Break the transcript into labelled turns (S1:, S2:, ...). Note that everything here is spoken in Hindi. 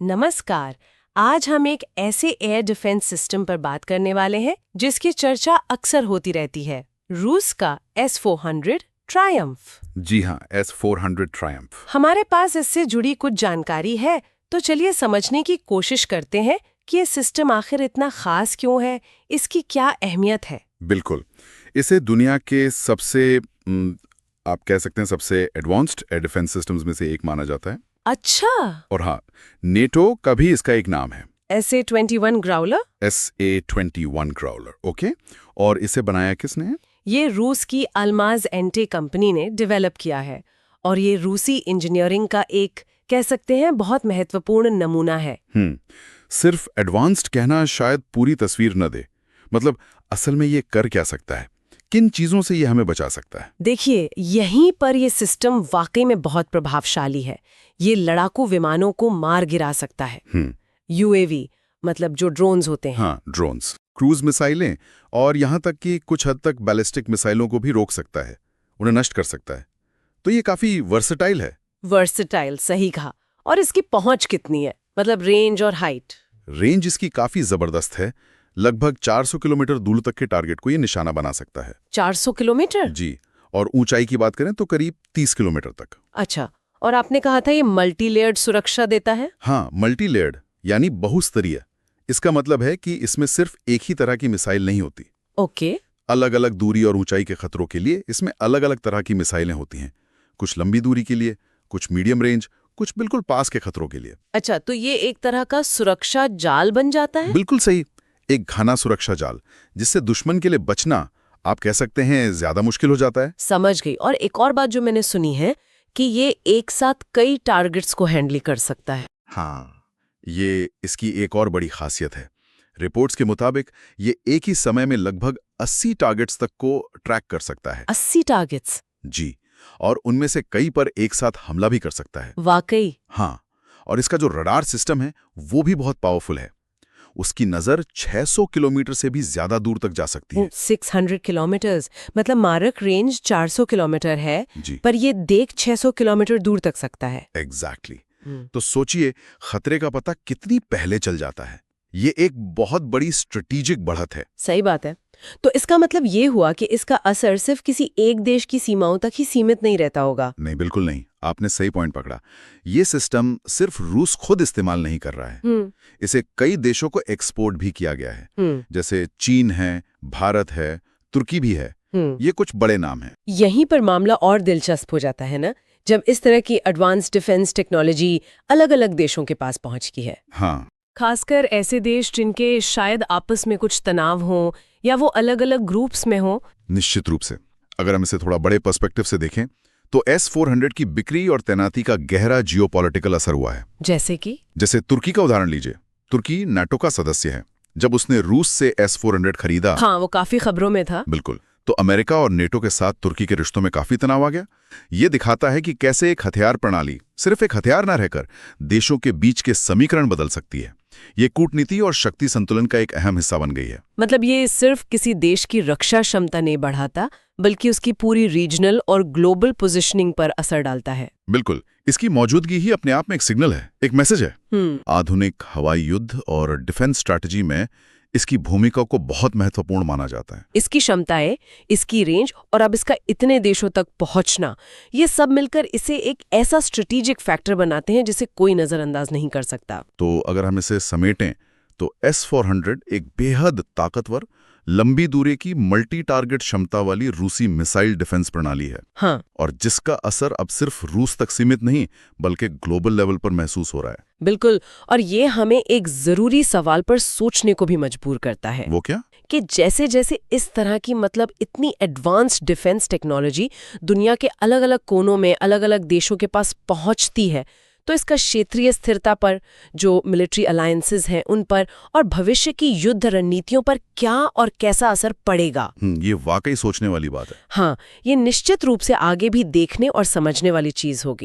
S1: नमस्कार। आज हम एक ऐसे एयर डिफेंस सिस्टम पर बात करने वाले हैं जिसकी चर्चा अक्सर होती रहती है, रूस का S-400 ट्रायम्फ।
S2: जी हाँ, S-400 ट्रायम्फ।
S1: हमारे पास इससे जुड़ी कुछ जानकारी है, तो चलिए समझने की कोशिश करते हैं कि ये सिस्टम आखिर इतना खास क्यों है, इसकी क्या अहमियत है।
S2: बिल्कुल, इसे दुनिया के सबसे आप कह सकते हैं सबसे एडवांस्ड एयर डिफेंस सिस्टम्स में से एक माना जाता है।
S1: अच्छा,
S2: और हाँ, नेटो का भी इसका एक नाम है,
S1: SA-21 Growler.
S2: SA-21 Growler, okay. और इसे बनाया किसने है?
S1: ये रूस की अल्माज एंटे कंपनी ने डेवलप किया है और ये रूसी इंजीनियरिंग का एक कह सकते हैं बहुत महत्वपूर्ण नमूना है।
S2: सिर्फ एडवांस्ड कहना शायद पूरी तस्वीर न दे। मतलब असल में ये कर क्या सकता है, किन चीजों से ये हमें बचा सकता है?
S1: देखिए, यहीं पर ये सिस्टम वाकई में बहुत प्रभावशाली है। ये लड़ाकू विमानों को मार गिरा सकता है। UAV मतलब जो ड्रोन्स होते हैं।
S2: हाँ, ड्रोन्स, क्रूज मिसाइलें और यहाँ तक कि कुछ हद तक बैलिस्टिक मिसाइलों को भी रोक सकता है, उन्हें नष्ट कर सकता है। तो ये काफी वर्सेटाइल है।
S1: वर्सेटाइल, सही कहा। और इसकी पहुंच कितनी है, मतलब रेंज और हाइट?
S2: रेंज इसकी काफी जबरदस्त है। लगभग 400 किलोमीटर दूर तक के टारगेट को ये निशाना बना सकता है।
S1: 400 किलोमीटर?
S2: जी, और ऊंचाई की बात करें तो करीब 30 किलोमीटर तक।
S1: अच्छा, और आपने कहा था ये मल्टी लेयर्ड सुरक्षा देता है?
S2: हाँ, मल्टी लेयर्ड यानी बहुस्तरीय। इसका मतलब है कि इसमें सिर्फ एक ही तरह की मिसाइल नहीं होती।
S1: ओके।
S2: अलग अलग दूरी और ऊंचाई के खतरों के लिए इसमें अलग अलग तरह की मिसाइलें होती हैं। कुछ लंबी दूरी के लिए, कुछ मीडियम रेंज, कुछ बिल्कुल पास के खतरों के लिए।
S1: अच्छा, तो ये एक तरह का सुरक्षा जाल बन जाता है?
S2: बिल्कुल सही, एक घना सुरक्षा जाल जिससे दुश्मन के लिए बचना आप कह सकते हैं ज्यादा मुश्किल हो जाता है।
S1: समझ गई। और एक और बात जो मैंने सुनी है कि ये एक साथ कई टारगेट्स को हैंडल कर सकता है।
S2: हाँ, ये इसकी एक और बड़ी खासियत है। रिपोर्ट्स के मुताबिक ये एक ही समय में लगभग 80 टारगेट्स तक को ट्रैक कर सकता है।
S1: 80 टारगेट्स?
S2: जी, और उनमें से कई पर एक साथ हमला भी कर सकता है।
S1: वाकई?
S2: हाँ, और इसका जो रडार सिस्टम है वो भी बहुत पावरफुल है। उसकी नजर 600 किलोमीटर से भी ज्यादा दूर तक जा सकती है।
S1: 600 किलोमीटर्स, मतलब मारक रेंज 400 किलोमीटर है
S2: जी,
S1: पर ये देख 600 किलोमीटर दूर तक सकता है।
S2: एग्जैक्टली। तो सोचिए खतरे का पता कितनी पहले चल जाता है। ये एक बहुत बड़ी स्ट्रेटेजिक बढ़त है।
S1: सही बात है। तो इसका मतलब ये हुआ कि इसका असर सिर्फ किसी एक देश की सीमाओं तक ही सीमित नहीं रहता होगा।
S2: नहीं, बिल्कुल नहीं, आपने सही पॉइंट पकड़ा। ये सिस्टम सिर्फ रूस खुद इस्तेमाल नहीं कर रहा है, इसे कई देशों को एक्सपोर्ट भी किया गया है। जैसे चीन है, भारत है, तुर्की भी है। ये कुछ बड़े नाम हैं।
S1: यहीं पर मामला और दिलचस्प हो जाता है ना, जब इस तरह की एडवांस डिफेंस टेक्नोलॉजी अलग अलग देशों के पास पहुंच की है।
S2: हाँ,
S1: खासकर ऐसे देश जिनके शायद आपस में कुछ तनाव हो या वो अलग अलग ग्रुप्स में हो।
S2: निश्चित रूप से। अगर हम इसे थोड़ा बड़े पर्सपेक्टिव से देखें तो S-400 की बिक्री और तैनाती का गहरा जियोपॉलिटिकल असर हुआ है।
S1: जैसे
S2: तुर्की का उदाहरण लीजिए। तुर्की नाटो का सदस्य है। जब उसने रूस से S-400 खरीदा,
S1: हाँ, वो काफी खबरों में था।
S2: बिल्कुल, तो अमेरिका और नेटो के साथ तुर्की के रिश्तों में काफी तनाव आ गया। ये दिखाता है कि कैसे एक हथियार प्रणाली सिर्फ एक हथियार न रहकर देशों के बीच के समीकरण बदल सकती है। ये कूटनीति और शक्ति संतुलन का एक अहम हिस्सा बन गई है।
S1: मतलब ये सिर्फ किसी देश की रक्षा क्षमता नहीं बढ़ाता, बल्कि उसकी पूरी रीजनल और ग्लोबल पोजीशनिंग पर असर डालता है।
S2: बिल्कुल, इसकी मौजूदगी ही अपने आप में एक सिग्नल है, एक मैसेज है। आधुनिक हवाई युद्ध और डिफेंस स्ट्रैटेजी में इसकी भूमिका को बहुत महत्वपूर्ण माना जाता है।
S1: इसकी क्षमताएं, इसकी रेंज और अब इसका इतने देशों तक पहुंचना, ये सब मिलकर इसे एक ऐसा स्ट्रेटेजिक फैक्टर बनाते हैं जिसे कोई नजरअंदाज नहीं कर सकता।
S2: तो अगर हम इसे समेटें तो S-400 एक बेहद ताकतवर, लंबी दूरी की मल्टी टारगेट क्षमता वाली रूसी मिसाइल डिफेंस प्रणाली है।
S1: हाँ,
S2: और जिसका असर अब सिर्फ रूस तक सीमित नहीं बल्कि ग्लोबल लेवल पर महसूस हो रहा है।
S1: बिल्कुल। और ये हमें एक जरूरी सवाल पर सोचने को भी मजबूर करता है।
S2: वो क्या?
S1: कि जैसे जैसे इस तरह की मतलब इतनी एडवांस्ड डिफेंस टेक्नोलॉजी दुनिया के अलग अलग कोनों में अलग अलग देशों के पास पहुंचती है, तो इसका क्षेत्रीय स्थिरता पर, जो मिलिट्री अलायंसेस हैं उन पर और भविष्य की युद्ध रणनीतियों पर क्या और कैसा असर पड़ेगा।
S2: ये वाकई सोचने वाली बात है।
S1: हाँ, ये निश्चित रूप से आगे भी देखने और समझने वाली चीज होगी।